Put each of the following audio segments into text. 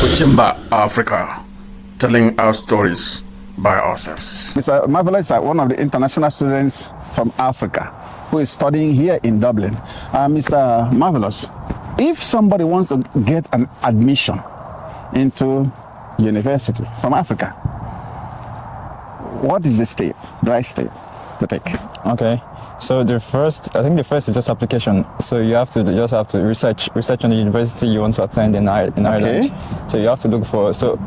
Uchimba Africa, telling our stories by ourselves. Mr. Marvelous is one of the international students from Africa who is studying here in Dublin. Mr. Marvelous, if somebody wants to get an admission into university from Africa, what is the right step to take? Okay. So I think the first is just application. So you just have to research on the university you want to attend in Ireland. So you have to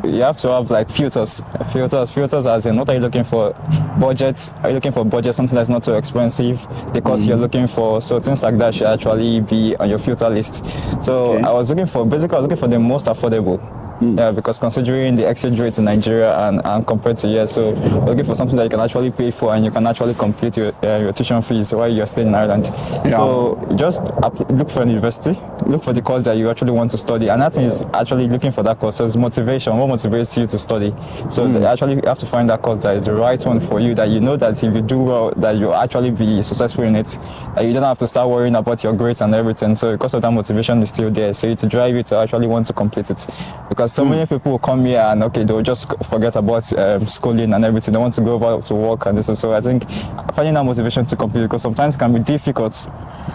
you have to have like filters as in, what are you looking for? Budgets. Are you looking for budget, something that's not too expensive? The course you're looking for. So things like that should actually be on your filter list. So I was looking for the most affordable. Yeah, because considering the exchange rate in Nigeria and compared to here, so we're looking for something that you can actually pay for and you can actually complete your tuition fees while you're staying in Ireland. Yeah. So just look for an university, look for the course that you actually want to study, and that is actually looking for that course. So it's motivation. What motivates you to study? So actually you have to find that course that is the right one for you, that you know that if you do well, that you'll actually be successful in it, that you don't have to start worrying about your grades and everything. So because of that, motivation is still there, so to drive you to actually want to complete it. Because so many people will come here and they'll just forget about schooling and everything. They want to go about to work and this. And so I think finding that motivation to complete, because sometimes it can be difficult.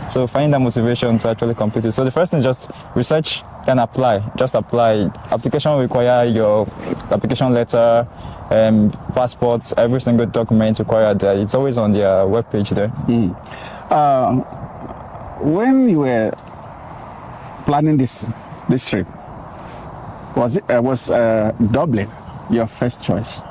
So finding that motivation to actually complete it. So the first thing is just research, then apply. Just apply. Application will require your application letter, passports, every single document required there. It's always on their webpage there. When you were planning this trip, was Dublin your first choice?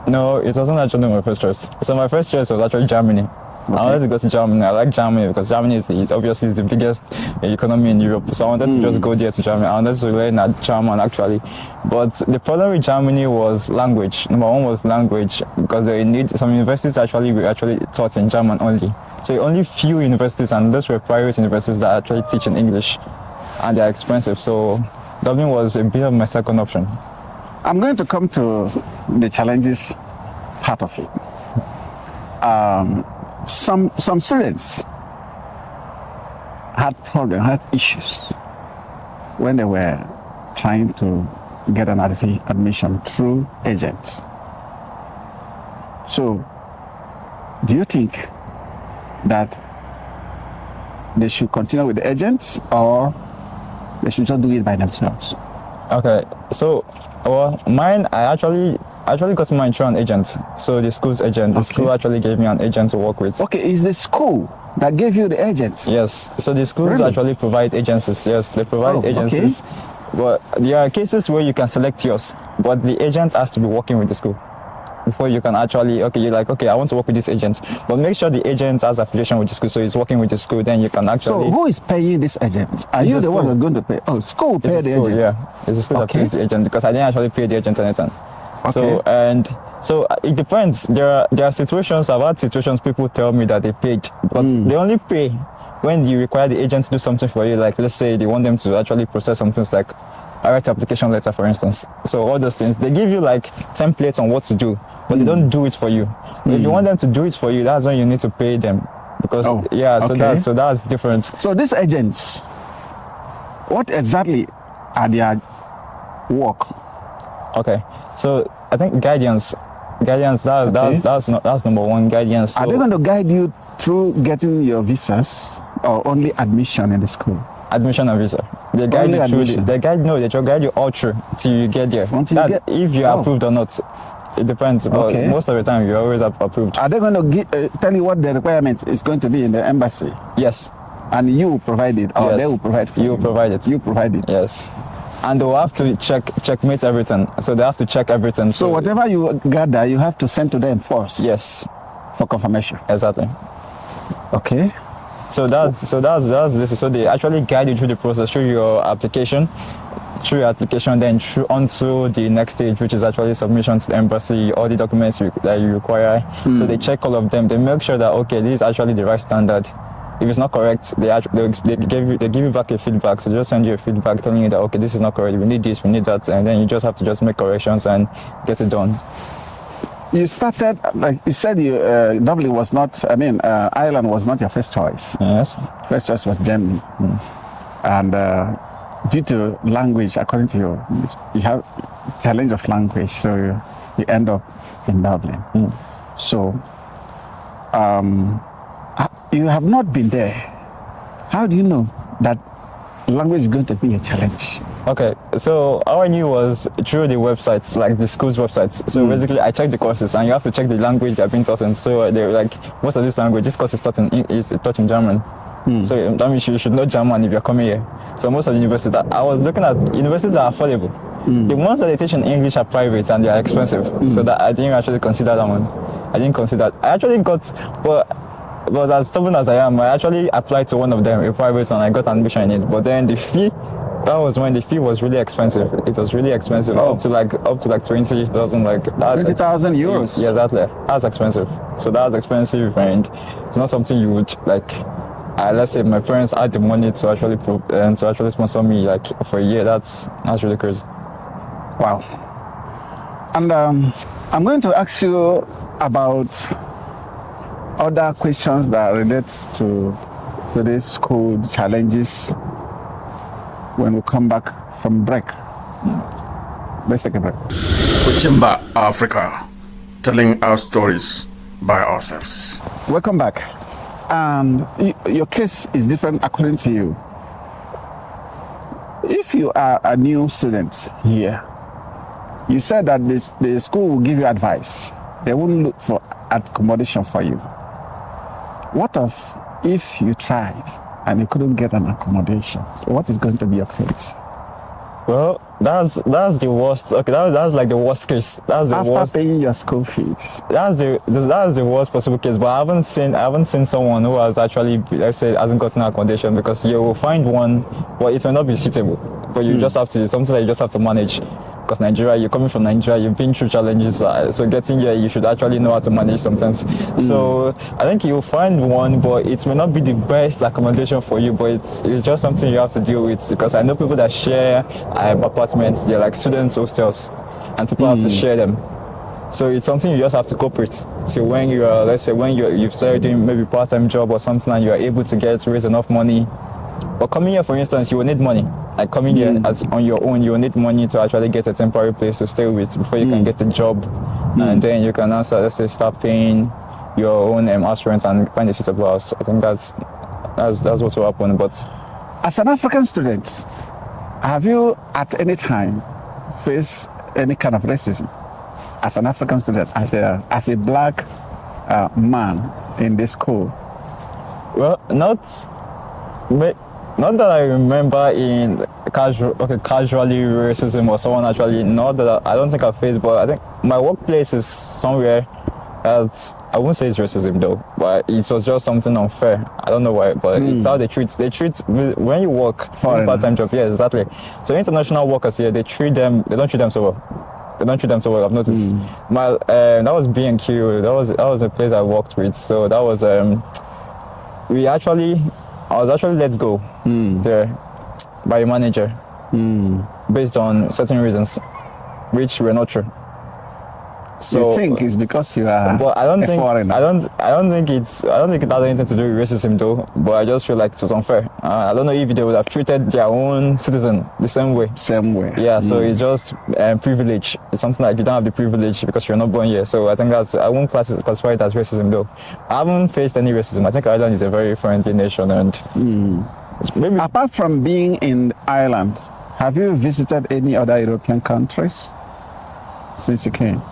No, it wasn't actually my first choice. So my first choice was actually Germany. I wanted to go to Germany. I like Germany because Germany is obviously the biggest economy in Europe. So I wanted to just go there to Germany. I wanted to learn German actually. But the problem with Germany was language. Number one was language, because they need some universities were actually taught in German only. So only few universities, and those were private universities, that actually teach in English, and they're expensive. So Dublin was a bit of my second option. I'm going to come to the challenges part of it. Some students had issues when they were trying to get an admission through agents. So, do you think that they should continue with the agents, or they should just do it by themselves? Okay, so mine, I actually got mine through an agent. So the school's agent, the school actually gave me an agent to work with. Okay, is the school that gave you the agent? Yes, so the schools actually provide agencies. Yes, they provide agencies. Okay. But there are cases where you can select yours, but the agent has to be working with the school before you can actually, you're like, I want to work with this agent, but make sure the agent has affiliation with the school, so he's working with the school, then you can actually... So who is paying this agent? Are you the one that's going to pay? Oh, school pay the agent? Yeah, it's the school that pays the agent, because I didn't actually pay the agent anything. Okay. So it depends. There are situations, I've had situations people tell me that they paid, but they only pay when you require the agent to do something for you. Like, let's say they want them to actually process some things like a right application letter, for instance. So all those things, they give you like templates on what to do, but they don't do it for you. But if you want them to do it for you, that's when you need to pay them, because so that's different. So these agents, what exactly are their work? Okay, so I think guidance. That's number one, guidance. So are they going to guide you through getting your visas, or only admission in the school? Admission and visa. They guide you through. They guide you all through till you get there. If you are approved or not, it depends. But most of the time, you're always approved. Are they going to tell you what the requirement is going to be in the embassy? Yes. And you will provide it, or they will provide for you? You will provide it. You provide it. Yes. And they will have to checkmate everything. So they have to check everything. So whatever you gather, you have to send to them first. Yes. For confirmation. Exactly. Okay. So that's this. So they actually guide you through the process, through your application, then through onto the next stage, which is actually submission to the embassy, all the documents that you require. So they check all of them. They make sure that this is actually the right standard. If it's not correct, they give you back a feedback. So just send you a feedback telling you that this is not correct. We need this, we need that, and then you just have to just make corrections and get it done. You started, like you said, Dublin was not, Ireland was not your first choice. Yes. First choice was Germany. And due to language, according to you, you have challenge of language, so you end up in Dublin. So you have not been there. How do you know that language is going to be a challenge? Okay, so all I knew was through the websites, like the school's websites. So basically, I checked the courses, and you have to check the language they're being taught in. So they're like, most of this language, this course is taught in German. So that means you should know German if you're coming here. So most of the universities, I was looking at universities that are affordable. The ones that they teach in English are private and they are expensive. So that I didn't actually consider that one. I didn't consider. I actually got, but as stubborn as I am, I actually applied to one of them, a private one. I got admission in it, but then the fee. That was when the fee was really expensive. It was really expensive, up to like 20,000, like 20,000 euros. Yeah, exactly. That's expensive. So that was expensive, and it's not something you would like. Let's say my parents had the money to actually sponsor me like for a year. That's really crazy. Wow. And I'm going to ask you about other questions that relate to this school challenges when we come back from break. Let's take a break. Uchimba Africa, telling our stories by ourselves. Welcome back. And your case is different according to you. If you are a new student here, you said that the school will give you advice. They won't look for accommodation for you. What if you tried and you couldn't get an accommodation? What is going to be your fate? Well, that's the worst. Okay, that's like the worst case. That's the After worst. paying your school fees. That's the worst possible case. But I haven't seen someone who has actually, let's say, hasn't gotten accommodation, because you will find one, but it may not be suitable. But you just have to, something that you just have to manage. Because Nigeria, you're coming from Nigeria, you've been through challenges, so getting here, you should actually know how to manage sometimes. So I think you'll find one, but it may not be the best accommodation for you, but it's just something you have to deal with. Because I know people that share apartments, they're like students' hostels, and people have to share them. So it's something you just have to cope with. So when you're, let's say, when you've started doing maybe part-time job or something, and you're able to raise enough money. But coming here, for instance, you will need money. Like coming here as on your own, you will need money to actually get a temporary place to stay with before you can get a job, and then you can also, let's say, start paying your own house rent and find a suitable house. I think that's what will happen. But as an African student, have you at any time faced any kind of racism? As an African student, as a black man in this school? Well, not that I remember in casually racism or someone actually, not that I don't think I faced, but I think my workplace is somewhere that I won't say it's racism though, but it was just something unfair. I don't know why, but it's how they treat when you work for a part-time job. Yeah, exactly. So international workers here, they don't treat them so well. I've noticed. That was B&Q. That was a place I worked with. So that was I was actually let go there by a manager based on certain reasons, which were not true. So you think it's because you are but I don't think foreigner? I don't think it has anything to do with racism though. But I just feel like it was unfair. I don't know if they would have treated their own citizen the same way. Yeah. So it's just privilege. It's something like you don't have the privilege because you're not born here. So I think I won't classify it as racism though. I haven't faced any racism. I think Ireland is a very friendly nation, and maybe apart from being in Ireland, have you visited any other European countries since you came?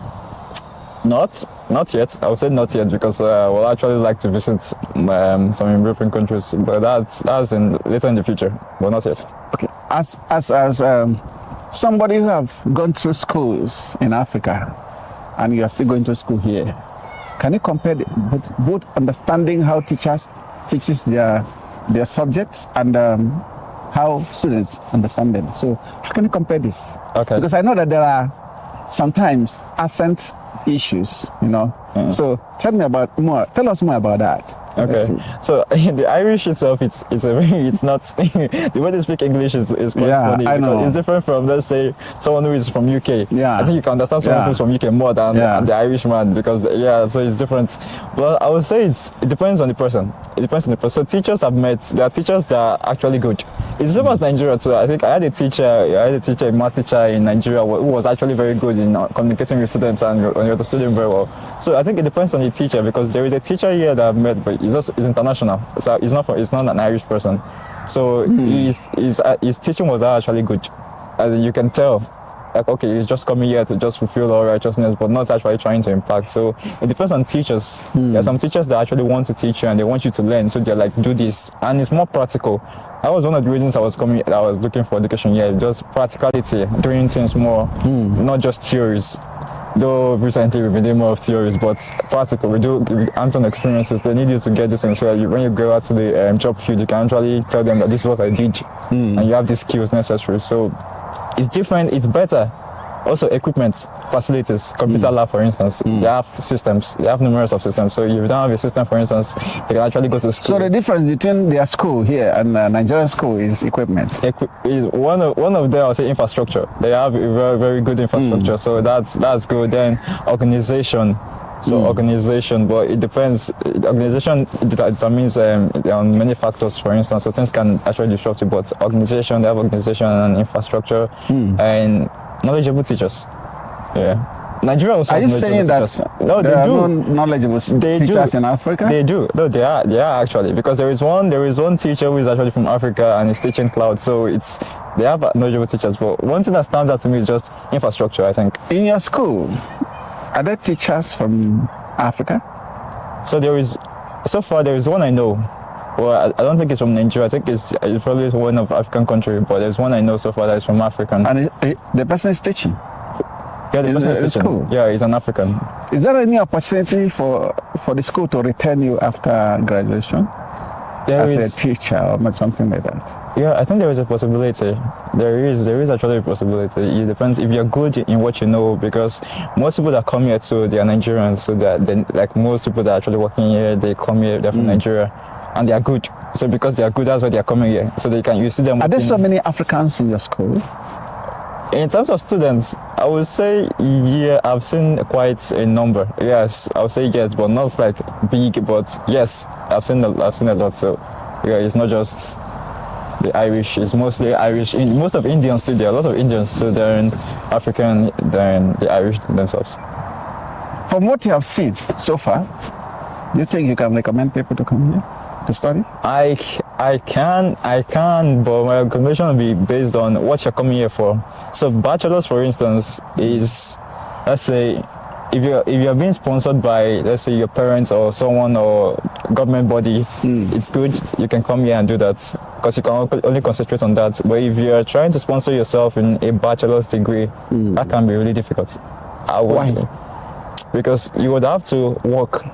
Not yet. I would say not yet because I would actually like to visit some European countries, but that's later in the future, but not yet. Okay. As somebody who have gone through schools in Africa, and you are still going to school here, can you compare both understanding how teaches their subjects and how students understand them? So how can you compare this? Okay. Because I know that there are sometimes accent issues, So tell us more about that. Okay, so the Irish itself, it's not the way they speak English is quite funny. I know. It's different from, let's say, someone who is from UK. Yeah, I think you can understand someone who's from UK more than the Irishman, because so it's different. But I would say it depends on the person. It depends on the person. So teachers I've met, there are teachers that are actually good. It's the same as Nigeria too. I think I had a teacher, a math teacher in Nigeria who was actually very good in communicating with students and you're studying very well. So I think it depends on the teacher, because there is a teacher here that I've met, but he's international. So it's not an Irish person. So his teaching was actually good. And you can tell, like, okay, he's just coming here to just fulfill all righteousness, but not actually trying to impact. So it depends on teachers. There are some teachers that actually want to teach you and they want you to learn. So they're like, do this. And it's more practical. That was one of the reasons I was looking for education here, just practicality, doing things more, not just theories. Though recently we've been doing more of theories, but practical. We do hands-on experiences. They need you to get this thing, so that when you go out to the job field, you can actually tell them that this is what I did, and you have the skills necessary. So it's different, it's better. Also, equipment, facilities, computer lab, for instance, they have systems, they have numerous of systems. So if you don't have a system, for instance, you can actually go to school. So the difference between their school here and Nigerian school is equipment. One of them, I'll say, infrastructure. They have a very, very good infrastructure, so that's good. Then organization. So organization, but it depends. Organization determines on many factors, for instance. So things can actually disrupt you, but organization, they have organization and infrastructure and knowledgeable teachers. Yeah. Nigeria also Are you has saying teachers. that No, there they are do. no knowledgeable teachers in Africa? They do. No, they are actually, because there is one teacher who is actually from Africa and is teaching cloud. So they have knowledgeable teachers. But one thing that stands out to me is just infrastructure, I think. In your school, are there teachers from Africa? So so far there is one I know. Well, I don't think it's from Nigeria. I think it's probably one of African country, but there's one I know so far that is from African. And the person is teaching? Yeah, the person is teaching. School? Yeah, he's an African. Is there any opportunity for the school to retain you after graduation? As a teacher or something like that? Yeah, I think there is a possibility. There is actually a possibility. It depends if you're good in what you know, because most people that come here too, they are Nigerians. So like most people that are actually working here, they come here, they're from Nigeria, and they are good. So because they are good, that's why they are coming here. So you see them. Are there so many Africans in your school? In terms of students, I would say, yeah, I've seen quite a number. Yes, I would say yes, but not like big, but yes, I've seen a lot. So yeah, it's not just the Irish, it's mostly Irish. Most of Indians too, there are a lot of Indians, so they're in African than the Irish themselves. From what you have seen so far, do you think you can recommend people to come here to study? I can, but my recommendation will be based on what you're coming here for. So bachelor's, for instance, is, let's say, if you're being sponsored by, let's say, your parents or someone or government body, it's good. You can come here and do that, because you can only concentrate on that. But if you're trying to sponsor yourself in a bachelor's degree, that can be really difficult. Why? Because you would have to work.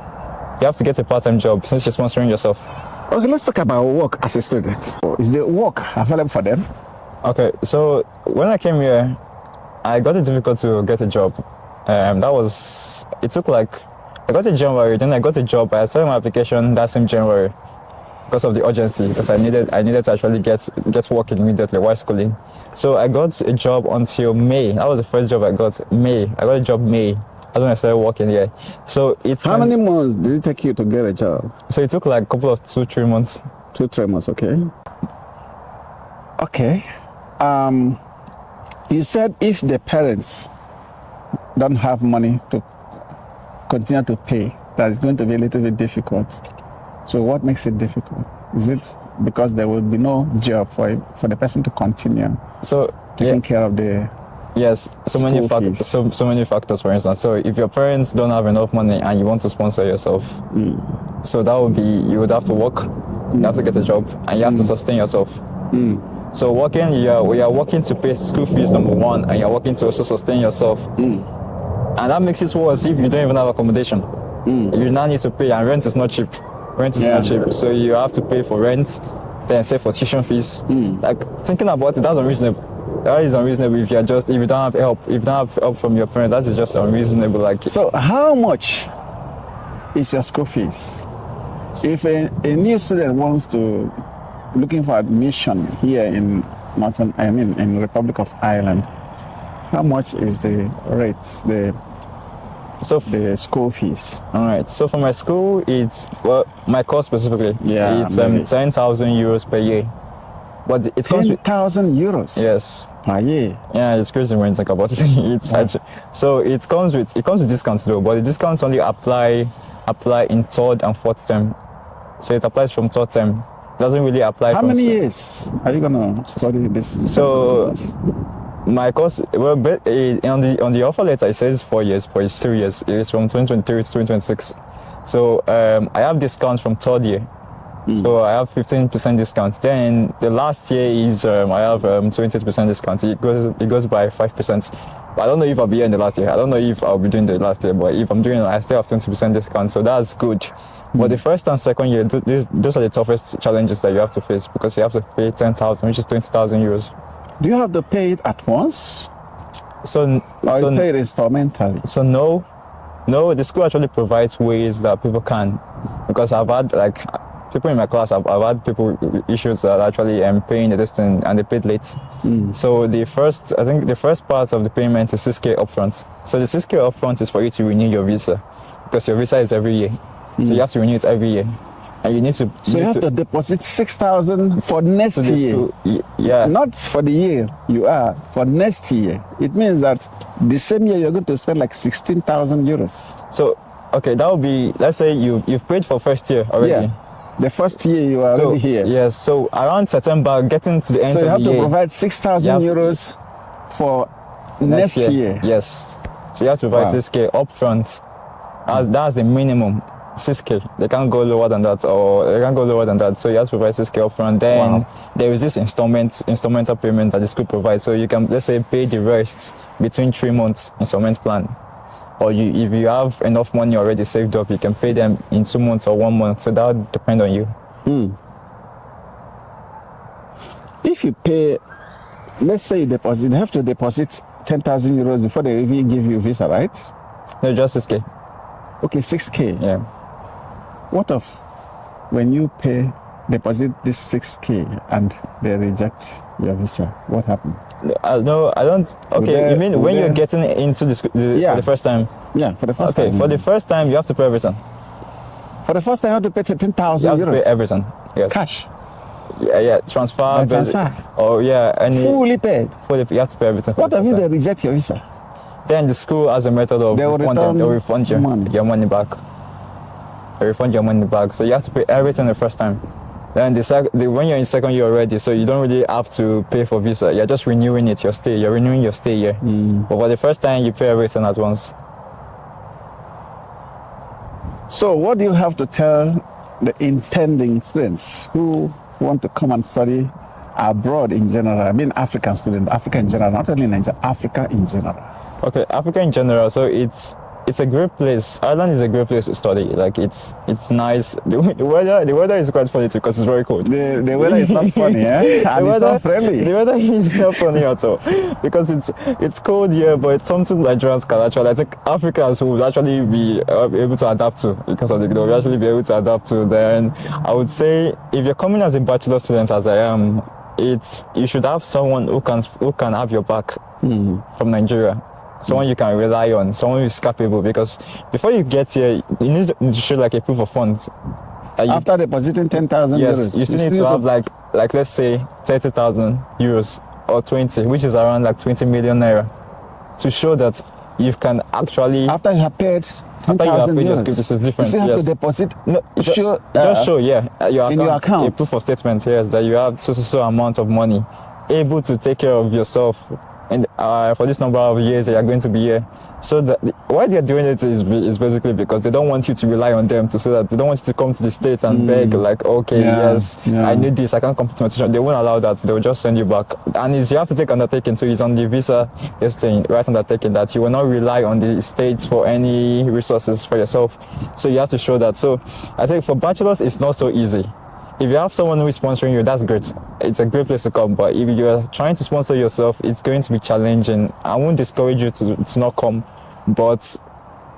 You have to get a part-time job since you're sponsoring yourself. Okay, let's talk about work as a student. Is the work available for them? Okay, so when I came here, I got it difficult to get a job. It took like, I got in January, then I got a job. I started my application that same January because of the urgency, because I needed to actually get working immediately while schooling. So I got a job until May. That was the first job I got. I got a job May. That's when I started working here. So How many months did it take you to get a job? So it took like a couple of 2-3 months. 2-3 months, okay. Okay. You said if the parents don't have money to continue to pay, that is going to be a little bit difficult. So what makes it difficult? Is it because there will be no job for the person to continue taking care of the Yes, so many factors, for instance. So if your parents don't have enough money and you want to sponsor yourself, so that would be, you would have to work, you have to get a job, and you have to sustain yourself. So working, we are working to pay school fees, number one, and you're working to also sustain yourself. And that makes it worse if you don't even have accommodation. You now need to pay, and rent is not cheap. Not cheap, so you have to pay for rent, then save for tuition fees. Like, thinking about it, that's unreasonable. That is unreasonable if you don't have help from your parents. That is just unreasonable. Like, so how much is your school fees? If a new student wants to looking for admission here in in Republic of Ireland, how much is the rate, the school fees? All right. So for my school, it's for my course specifically. Yeah, it's maybe. 10,000 euros per year. But it comes with 10,000 euros. yes. Per year. Yeah, it's crazy when you think about it. It's actually, so it comes with discounts though, but the discounts only apply in third and fourth term. So it applies from third term. It doesn't really apply. How from many years are you gonna study this? So my course, well, on the offer letter it says 4 years, but it's 3 years. It's from 2023 to 2026. So I have discounts from third year. So I have 15% discount. Then the last year is I have 20% discount. It goes by 5%. But I don't know if I'll be here in the last year. I don't know if I'll be doing the last year. But if I'm doing it, I still have 20% discount. So that's good. But the first and second year, those are the toughest challenges that you have to face because you have to pay 10,000, which is 20,000 euros. Do you have to pay it at once? So Or you pay it instrumentally? So no, the school actually provides ways that people can, because I've had like people in my class, I've had people with issues that actually paying the distance and they paid late. So I think the first part of the payment is 6K upfront. So the 6K upfront is for you to renew your visa, because your visa is every year. So you have to renew it every year. And you need to. So you have to deposit 6,000 for next year. School. Yeah. Not for the year you are, for next year. It means that the same year you're going to spend like 16,000 euros. So, okay, that would be, let's say you've paid for first year already. Yeah. The first year you are already here. Yes, so around September, getting to the end So you of have the to year. provide 6,000 euros for next year. Yes. So you have to provide Wow. 6K upfront. That's the minimum. 6K. They can't go lower than that, So you have to provide 6K upfront. Then there is this instrumental payment that the school provides. So you can, let's say, pay the rest between 3 months installment plan. Or if you have enough money already saved up, you can pay them in 2 months or 1 month. So that would depend on you. If you pay, let's say you have to deposit 10,000 euros before they even give you visa, right? No, just 6K. Okay, 6K. Yeah. What of when you deposit this 6K and they reject your visa? What happened? No, I don't. Okay, you mean when you're getting into for the first time? Yeah, for the first time. Okay, for the first time, you have to pay everything. For the first time, you have to pay 10,000 You have euros. to pay everything. Yes. Cash. Yeah, transfer. Transfer. Oh, yeah. Fully paid. You have to pay everything. What if they reject your visa? Then the school has a method of They'll refund your money back. They refund your money back. So you have to pay everything the first time. Then when you're in second year already, so you don't really have to pay for visa. You're just renewing it, You're renewing your stay here. But for the first time, you pay everything at once. So what do you have to tell the intending students who want to come and study abroad in general? I mean African students, Africa in general, not only Nigeria, Africa in general. Okay, Africa in general. So it's a great place. Ireland is a great place to study. Like it's nice. The weather is quite funny too because it's very cold. The weather is not funny, eh? And it's not friendly. The weather is not funny at all because it's cold here, but it's something Nigerians can actually. I think Africans will actually be able to adapt to because of they'll actually be able to adapt to. Then I would say if you're coming as a bachelor student, as I am, you should have someone who can have your back from Nigeria. Someone you can rely on, someone who is capable, because before you get here, you need to show like a proof of funds. After depositing 10,000 yes, euros, you still need to have like let's say 30,000 euros or 20, which is around like 20 million naira, to show that you can actually. After you have paid 10,000 your euros, school fees is different. You still have yes. to deposit. No, just show your account, a proof of statement. Yes, that you have so amount of money, able to take care of yourself. And for this number of years that you're going to be here. So why they're doing it is basically because they don't want you to rely on them to say that they don't want you to come to the States and beg like, I need this, I can't complete my tuition. They won't allow that. They will just send you back. And you have to take undertaking. So it's on the visa, right undertaking that you will not rely on the States for any resources for yourself. So you have to show that. So I think for bachelors, it's not so easy. If you have someone who is sponsoring you, that's great. It's a great place to come. But if you're trying to sponsor yourself, it's going to be challenging. I won't discourage you to not come, but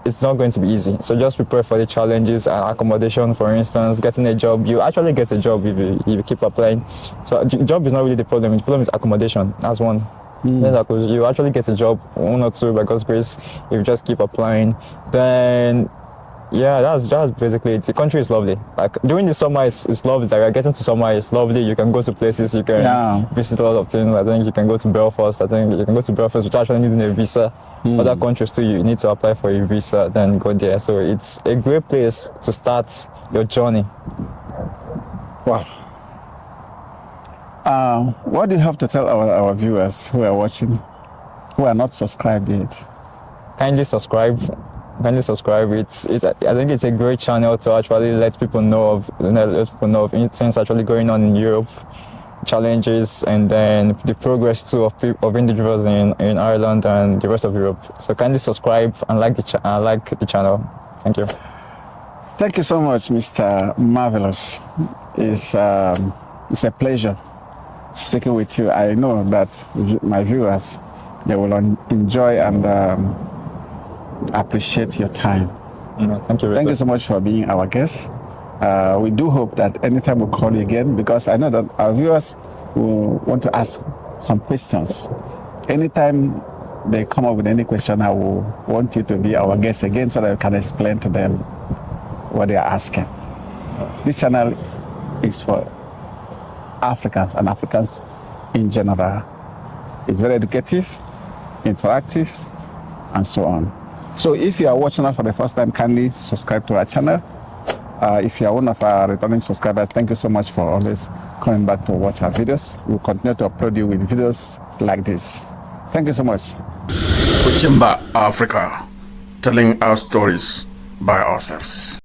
it's not going to be easy. So just prepare for the challenges and accommodation, for instance, getting a job. You actually get a job if you keep applying. So job is not really the problem. The problem is accommodation. That's one. Then you actually get a job, one or two by God's grace, if you just keep applying. Then yeah, that's basically it. The country is lovely. Like during the summer, it's lovely. Like getting to summer, it's lovely. You can go to places, you can visit a lot of things. I think you can go to Belfast. I think you can go to Belfast without actually needing a visa. Other countries too, you need to apply for a visa, then go there. So it's a great place to start your journey. Wow. What do you have to tell our viewers who are watching, who are not subscribed yet? Kindly subscribe. It's I think it's a great channel to actually let people know of things actually going on in Europe, challenges, and then the progress too of individuals in Ireland and the rest of Europe. So kindly subscribe and like the channel. Thank you. Thank you so much, Mr. Marvelous. It's a pleasure speaking with you. I know that my viewers, they will enjoy and appreciate your time. Thank you. Thank you so much for being our guest. We do hope that anytime we call you again, because I know that our viewers will want to ask some questions. Anytime they come up with any question, I will want you to be our guest again so that we can explain to them what they are asking. This channel is for Africans and Africans in general. It's very educative, interactive, and so on. So if you are watching us for the first time, kindly subscribe to our channel. If you are one of our returning subscribers, thank you so much for always coming back to watch our videos. We'll continue to upload you with videos like this. Thank you so much. Uchimba Africa, telling our stories by ourselves.